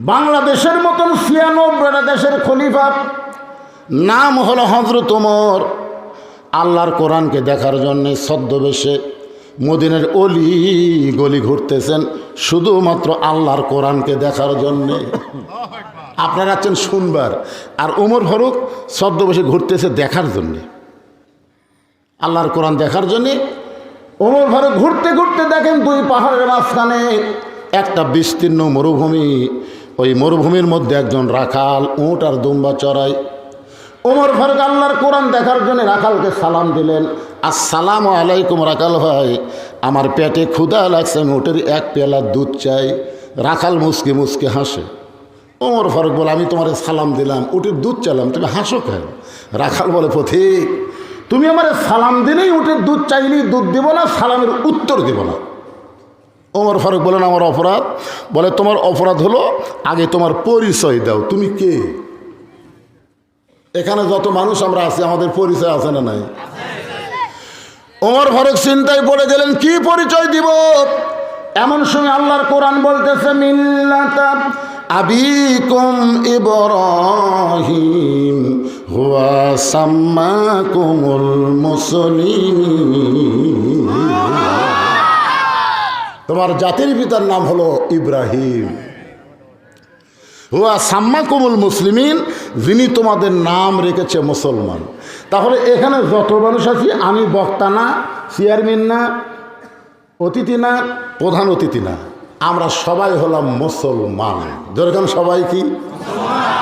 বাংলাদেশের মতন ৯৬টা দেশের খলিফা নাম হলো হযরত ওমর। আল্লাহর কোরআনকে দেখার জন্যে ছদ্মবেশে মদিনার অলি গলি ঘুরতেছেন শুধুমাত্র আল্লাহর কোরআনকে দেখার জন্যে। আপনারা আছেন শুনবার, আর ওমর ফারুক ছদ্মবেশে ঘুরতেছে দেখার জন্যে, আল্লাহর কোরআন দেখার জন্যে। ওমর ফারুক ঘুরতে ঘুরতে দেখেন দুই পাহাড়ের মাঝখানে একটা বিস্তীর্ণ মরুভূমি। ওই মরুভূমির মধ্যে একজন রাখাল উট আর দুম্বা চড়ায়। ওমর ফারুক আল্লাহর কোরআন দেখার জন্য রাখালকে সালাম দিলেন, আসসালামু আলাইকুম রাখাল ভাই, আমার পেটে ক্ষুধা লাগছে, আমি উটের এক পেয়ালা দুধ চাই। রাখাল মুসকে মুসকে হাসে। ওমর ফারুক বলে, আমি তোমার সালাম দিলাম, উটের দুধ চাইলাম, তুমি হাসো কেন? রাখাল বলে, পথিক তুমি আমার সালাম দিলেই উটের দুধ চাইলেই দুধ দেব না, সালামের উত্তর দেব না। ওমর ফারুক বলেন, আমার অপরাধ? বলে, তোমার অপরাধ হলো আগে তোমার পরিচয় দাও, তুমি কে? এখানে যত মানুষ আমরা আছি আমাদের পরিচয় আছে না নাই? ওমর ফারুক চিন্তায় পড়ে গেলেন, কি পরিচয় দিব? এমন সময় আল্লাহর কোরআন বলতেছে, মিল্লাতা আবিকুম ইব্রাহিম হুয়া সাম্মাকুমুল মুসলিমিন। তোমার জাতির পিতার নাম হলো ইব্রাহিম। হুয়া সাম্মাকুমুল মুসলিমিন, যিনি তোমাদের নাম রেখেছে মুসলমান। তাহলে এখানে যত মানুষ আছি, আমি বক্তা না, চেয়ারম্যান না, অতিথি না, প্রধান অতিথি না, আমরা সবাই হলাম মুসলমান। যেরকম সবাই কি,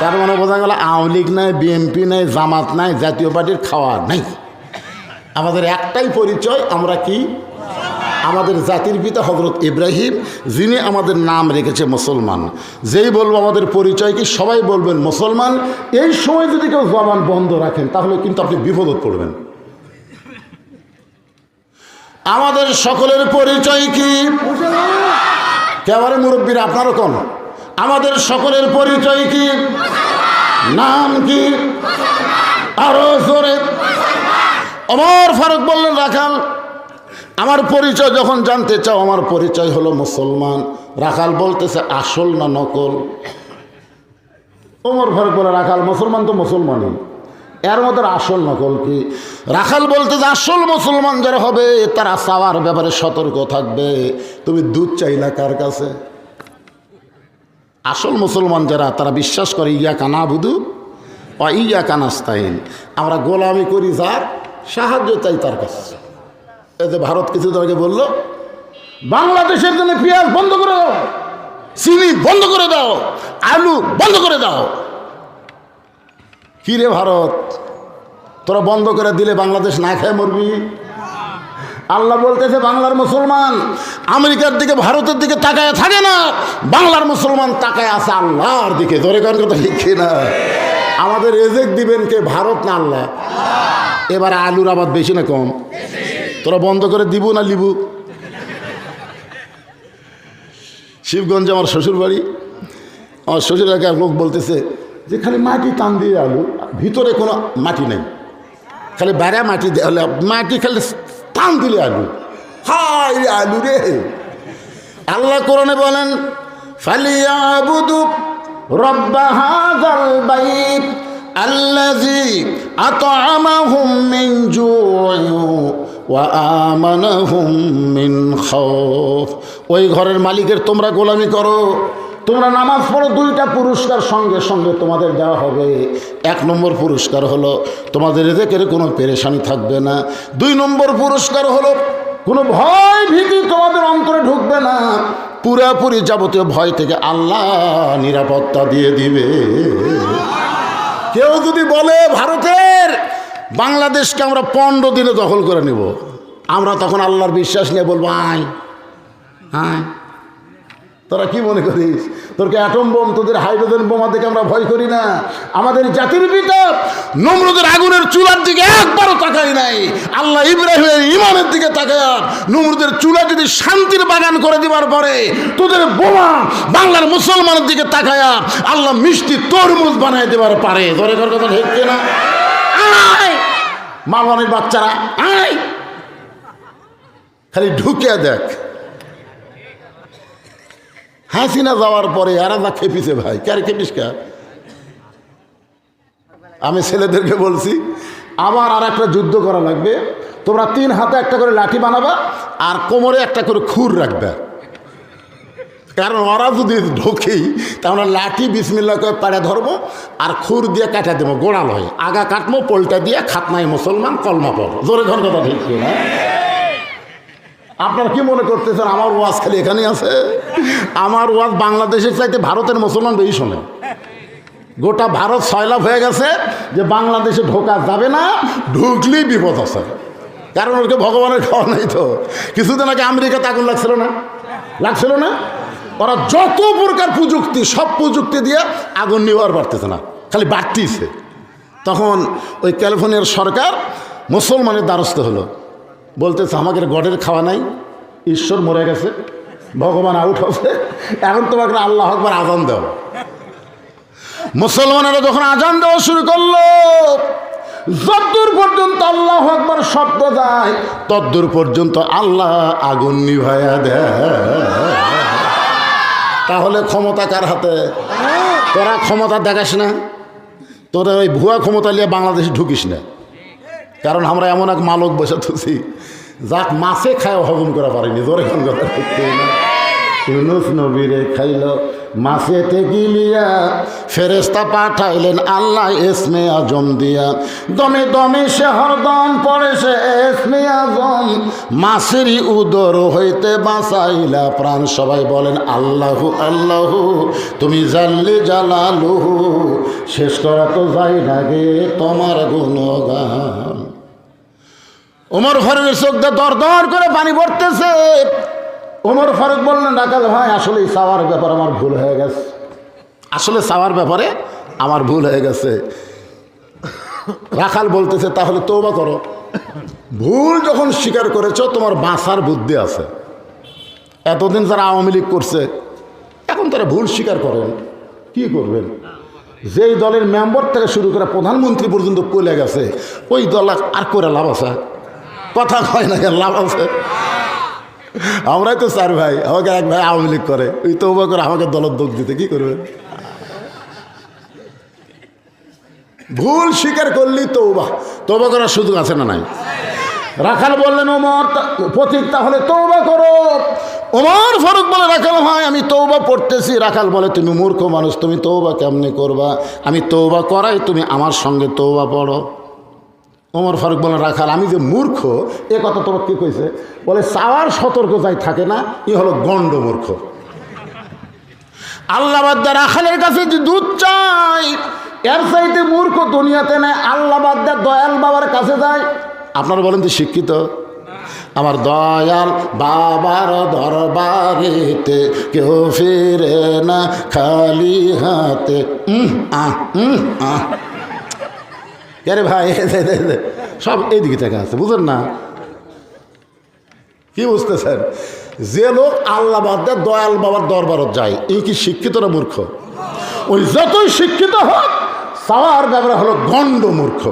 তার মানে বোঝা গেল আওয়ামী লীগ নাই, বিএনপি নাই, জামাত নাই, জাতীয় পার্টির খাওয়া নাই। আমাদের একটাই পরিচয়, আমরা কি? আমাদের জাতির পিতা হযরত ইব্রাহিম, যিনি আমাদের নাম রেখেছে মুসলমান। যেই বলবো আমাদের পরিচয় কি, সবাই বলবেন মুসলমান। এই সময় যদি কেউ জবান বন্ধ রাখেন তাহলে কিন্তু আপনি বিপদে পড়বেন। আমাদের সকলের পরিচয় কি? কেবারে মুরব্বীরা আপনারও কোন, আমাদের সকলের পরিচয় কি? নাম কি? আরো জোরে। ওমর ফারুক বললেন, রাখাল আমার পরিচয় যখন জানতে চাও, আমার পরিচয় হলো মুসলমান। রাখাল বলতেছে, আসল না নকল? ওমর ফারুক বলে, রাখাল মুসলমান তো মুসলমানই, এর মধ্যে আসল নকল কি? রাখাল বলতেছে, আসল মুসলমান যারা হবে তারা চাওয়ার ব্যাপারে সতর্ক থাকবে। তুমি দুধ চাইলা কার কাছে? আসল মুসলমান যারা, তারা বিশ্বাস করে ইয়াকা নাবুদু ওয়া ইয়াকা নাস্তাইন, আমরা গোলামি করি যার, সাহায্য চাই তার কাছে। এই যে ভারত কিছুদিন আগে বললো, বাংলাদেশের জন্য পেঁয়াজ বন্ধ করে দাও, চিনি বন্ধ করে দাও, আলু বন্ধ করে দাও। কি রে ভারত, তোরা বন্ধ করে দিলে বাংলাদেশ না খেয়ে মরবি? আল্লাহ বলতেছে, বাংলার মুসলমান আমেরিকার দিকে, ভারতের দিকে তাকায় থাকে না, বাংলার মুসলমান তাকায় আছে আল্লাহর দিকে। ধরে কার কথা লিখে না, আমাদের রেজেক দিবেন কে, ভারত না আল্লাহ? এবারে আলুর আবাদ বেশি না কম? তোরা বন্ধ করে দিব না লিবু? শিবগঞ্জে আমার শ্বশুর বাড়ি, আমার শ্বশুর এক লোক বলতেছে যে খালি মাটি টান দিয়ে আলু, ভিতরে কোনো মাটি নেই, খালি বাইরে মাটি দেওয়া, মাটি খালি টান দিলে আলু। হাই আলু রে! আল্লাহ কোরআনে বলেন, ফালিয়াবুদু রাব্বা হাযাল বাইত আল্লাযী আত'আমাহুম মিন জু'ইন ওয়া আমানাহুম মিন খাউফ। ওই ঘরের মালিকের তোমরা গোলামি করো, তোমরা নামাজ পড়ো, দুইটা পুরস্কার সঙ্গে সঙ্গে তোমাদের দেওয়া হবে। 1 নম্বর পুরস্কার হলো তোমাদের রিজিকের কোনো পেরেশানি থাকবে না। 2 নম্বর পুরস্কার হলো কোনো ভয় ভীতি তোমাদের অন্তরে ঢুকবে না, পুরাপুরি যাবতীয় ভয় থেকে আল্লাহ নিরাপত্তা দিয়ে দিবে। কেউ যদি বলে ভারতের বাংলাদেশকে আমরা 15 দিনে দখল করে নেব, আমরা তখন আল্লাহর বিশ্বাস নিয়ে বলবো, আয় আয়। তোরা কি মনে করিস, তোরকে অ্যাটম বোম, তোদের হাইড্রোজেন বোমা দেখে আমরা ভয় করি না? আমাদের জাতির পিতা নমরুদের আগুনের চুলার দিকে একবারও তাকাই নাই, আল্লাহ ইব্রাহিমের ইমানের দিকে তাকায়। নমরুদের চুলা যদি শান্তির বাগান করে দিবার পরে, তোদের বোমা বাংলার মুসলমানের দিকে তাকায় আল্লাহ মিষ্টি তরমুজ বানায় দেবার পারে। ধরে ঘর কথা হেঁটছে না? আয় মামানের বাচ্চারা, আয় খালি ঢুকে দেখ। হাসিনা যাওয়ার পরে এরা যা খেপিছে ভাই, কারে খেপিস কা? আমি ছেলেদেরকে বলছি আবার আর একটা যুদ্ধ করা লাগবে, তোমরা 3 হাতে একটা করে লাঠি বানাবা আর কোমরে একটা করে খুর রাখবে, কারণ ওরা যদি ঢোকেই তাহলে লাঠি বিসমিল্লাহ করে পাড়ে ধরবো আর খুর দিয়ে কাটা দেবো, গোড়াল হয় আগা কাটবো, পোলটা দিয়ে খাতনাই মুসলমান কলমা পড়বো। জোরে ঘন কথা ঠিক না? আপনারা কি মনে করতেছেন আমার ওয়াজ খালি এখানেই আছে? আমার ওয়াজ বাংলাদেশের চাইতে ভারতের মুসলমান বেশি শোনে। গোটা ভারত সয়লাভ হয়ে গেছে যে বাংলাদেশে ঢোকা যাবে না, ঢুকলেই বিপদ আছে, কারণ ওকে ভগবানের খাওয়া নাই। তো কিছুদিন আগে আমেরিকাতে আগুন লাগছিল না? লাগছিল না? ওরা যত প্রকার প্রযুক্তি, সব প্রযুক্তি দিয়ে আগুন নিবার পারতেছে না, খালি বাড়তিছে। তখন ওই ক্যালিফোর্নিয়ার সরকার মুসলমানের দ্বারস্থ হলো, বলতেছে আমাদের গডের খাওয়া নাই, ঈশ্বর মরে গেছে, ভগবান আউট হবে, এখন তোমাকে আল্লাহ আকবার আজান দাও। মুসলমানেরা যখন আজান দেওয়া শুরু করলো, যতদূর পর্যন্ত আল্লাহ আকবার শব্দ যায় ততদূর পর্যন্ত আল্লাহ আগুন নিভাইয়া দেয়। তাহলে ক্ষমতা কার হাতে? তোরা ক্ষমতা দেখাস না, তোরা ওই ভুয়া ক্ষমতা নিয়ে বাংলাদেশে ঢুকিস না, কারণ আমরা এমন এক মালক বসে থাকি যাক মাছে খায় হজম করা পারিনি। জোরে খান কথা ইউনুস নবীরে খাইল মাছেতে গিলিয়া, ফেরেশতা পাঠাইলেন আল্লাহ এসমে আজম দিয়া, দমে দমে সে হরদম পড়ে সে এসমে আজম, মাছেরই উদর হইতে বাঁচাইলা প্রাণ। সবাই বলেন আল্লাহু আল্লাহু, তুমি জানলে জালালুহু, শেষ করা তো যাই না গে তোমার গুণগান। ওমর ফারুকের চোখ দিয়ে দর দর করে পানি পড়তেছে। ওমর ফারুক বললেন রাখাল ভাই আসলে চাওয়ার ব্যাপারে আমার ভুল হয়ে গেছে, আসলে চাওয়ার ব্যাপারে আমার ভুল হয়ে গেছে। রাখাল বলতেছে তাহলে তওবা করো, ভুল যখন স্বীকার করেছো তোমার বাঁচার বুদ্ধি আছে। এতদিন যারা আওয়ামী লীগ করছে এখন তারা ভুল স্বীকার করেন, কি করবেন? যেই দলের মেম্বার থেকে শুরু করে প্রধানমন্ত্রী পর্যন্ত পলে গেছে, ওই দল আর করে লাভ আছে? কথা কয় না, লাভ আছে? আমরাই তো 4 ভাই, আমাকে এক ভাই আওয়ামী লীগ করে, ওই তওবা করে আমাকে দলের দোষ দিতে কি করবে? ভুল স্বীকার করলি তওবা করার সুযোগ আছে না নাই? রাখাল বললেন ওমর পথিক তাহলে তওবা করো। ওমর ফারুক বলে রাখাল ভাই আমি তওবা পড়তেছি। রাখাল বলে তুমি মূর্খ মানুষ, তুমি তওবা কেমনে করবা? আমি তওবা করাই, তুমি আমার সঙ্গে তওবা পড়ো। ওমর ফারুক বলেন রাখাল আমি যে মূর্খ এ কথা তোমার কে কইছে? বলে চাওয়ার সতর্ক যাই থাকে না, ই হলো গণ্ড মূর্খ। আল্লাহ বাদ দিয়ে রাখালের কাছে যে দুধ চাই, এর চাইতে মূর্খ দুনিয়াতে নেই। আল্লাহ বাদ দিয়ে দয়াল বাবার কাছে যায়। আপনারা বলেন তো শিক্ষিত? আমার দয়াল বাবার দরবারেতে কেউ ফিরে না খালি হাতে। আরে ভাই সব এইদিকে থেকে আছে, বুঝেন না? কি বুঝতেছেন? যে লোক আল্লাহ বাদ দিয়ে দয়াল বাবার দরবারত যায়, এই কি শিক্ষিত না মূর্খ? ওই যতই শিক্ষিত হোক চাওয়ার ব্যাপারে হলো গণ্ড মূর্খ।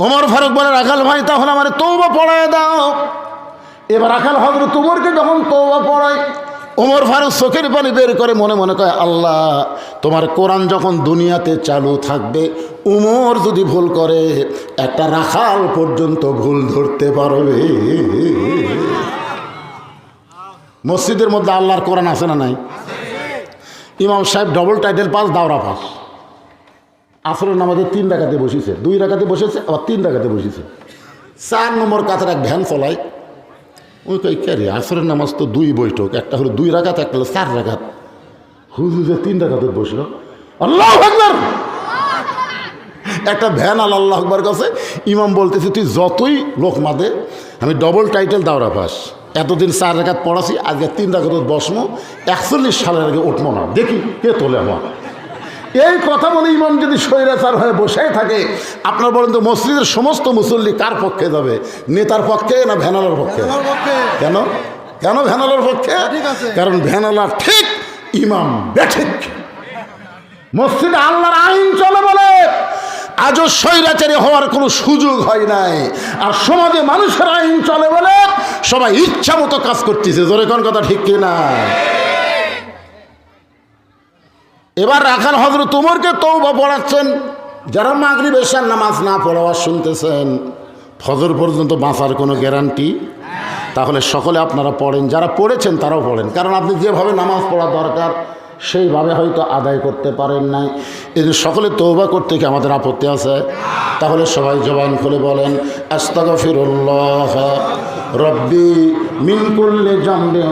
ওমর ফারুক বলে রাখাল ভাই তাহলে আমার তওবা পড়ায় দাও। এবার রাখাল হযরত ওমরকে যখন তওবা পড়ায়, ওমর ফারুক চোখের পানি বের করে মনে মনে কয় আল্লাহ তোমার কোরআন যখন দুনিয়াতে চালু থাকবে, ওমর যদি ভুল করে একটা রাখাল পর্যন্ত ভুল ধরতে পারবে। মসজিদের মধ্যে আল্লাহর কোরআন আছে না নাই? ইমাম সাহেব ডবল টাইটেল পাস, দাওরা পাস। আসরের নামাজে 3 রাকাতে বসেছে, 2 রাকাতে বসেছে, আবার 3 রাকাতে বসেছে। 4 নম্বর কাতার এক ভ্যান চলায়। ওই কই কে রে, আসরের নামাজ তো 2 বৈঠক, একটা হলো 2 রাকাত, একটা হলো 4 রাকাত। হুজুর যে 3 রাকাতে বসলো, আল্লাহু আকবার। একটা ভ্যান আল্লাহু আকবার কাছে ইমাম বলতেছে তুই যতই লোক মাদে, আমি ডবল টাইটেল দাওরা পাস, এতদিন 4 রাকাত পড়াছি, আজকে 3 রাকাত বসমো, 41 সালের আগে উঠবো না, দেখি কে তোলে আমার। এই কথা বলে ইমাম যদি স্বৈরাচার হয়ে বসে থাকে, আপনার বলেন তো মসজিদের সমস্ত মুসল্লি কার পক্ষে যাবে? নেতার পক্ষে না ভ্যানালার পক্ষে? কেন কেন ভ্যানালার পক্ষে? কারণ ভ্যানালা ঠিক, ইমাম বেঠিক। মসজিদে আল্লাহর আইন চলে বলে আজও স্বৈরাচারী হওয়ার কোনো সুযোগ হয় নাই। আর সমাজে মানুষের আইন চলে বলে সবাই ইচ্ছা মতো কাজ করতেছে। জোরে কোন কথা ঠিক কিনা? এবার রাখাল হযরত উমরকে তওবা পড়াচ্ছেন। যারা মাগরিব এশার নামাজ না পড়াওয়া শুনতেছেন, ফজর পর্যন্ত বাঁচার কোনো গ্যারান্টি? তাহলে সকলে আপনারা পড়েন, যারা পড়েছেন তারাও পড়েন, কারণ আপনি যেভাবে নামাজ পড়া দরকার সেইভাবে হয়তো আদায় করতে পারেন নাই। এই যে সকলে তওবা করতে কি আমাদের আপত্তি আছে? তাহলে সবাই জবান খুলে বলেন আস্তাগফিরুল্লাহ রব্বি মিন কুল্লি জামবিন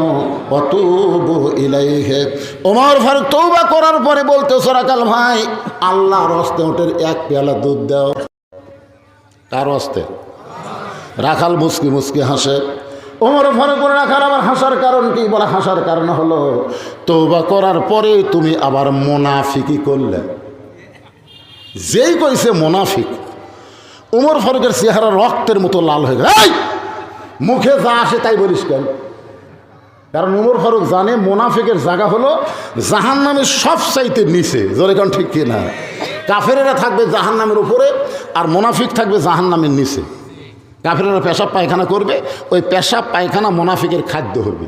ওয়া তুবু ইলাইহি। ওমর ফারুক তওবা করার পরে বলতেছে, রাখাল ভাই, আল্লাহর হস্তে ওটের এক পেয়ালা দুধ দাও। কার হস্তে? রাখাল মুচকি মুচকি হাসে। ওমর ফারুক বলে, রাখাল আবার হাসার কারণ কি? বলে, হাসার কারণ হলো তওবা করার পরে তুমি আবার মুনাফিকি করলে। যেই কইছে মুনাফিক, ওমর ফারুকের চেহারা রক্তের মতো লাল হয়ে গেল। এই মুখে যা আসে তাই বলিস কেন? কারণ ওমর ফারুক জানে মুনাফিকের জায়গা হলো জাহান্নামের সবচাইতে নিচে। জোরে কোন ঠিক কিনা? কাফেরেরা থাকবে জাহান্নামের উপরে আর মুনাফিক থাকবে জাহান্নামের নিচে। কাফেরেরা পেশাব পায়খানা করবে, ওই পেশাব পায়খানা মুনাফিকের খাদ্য হবে।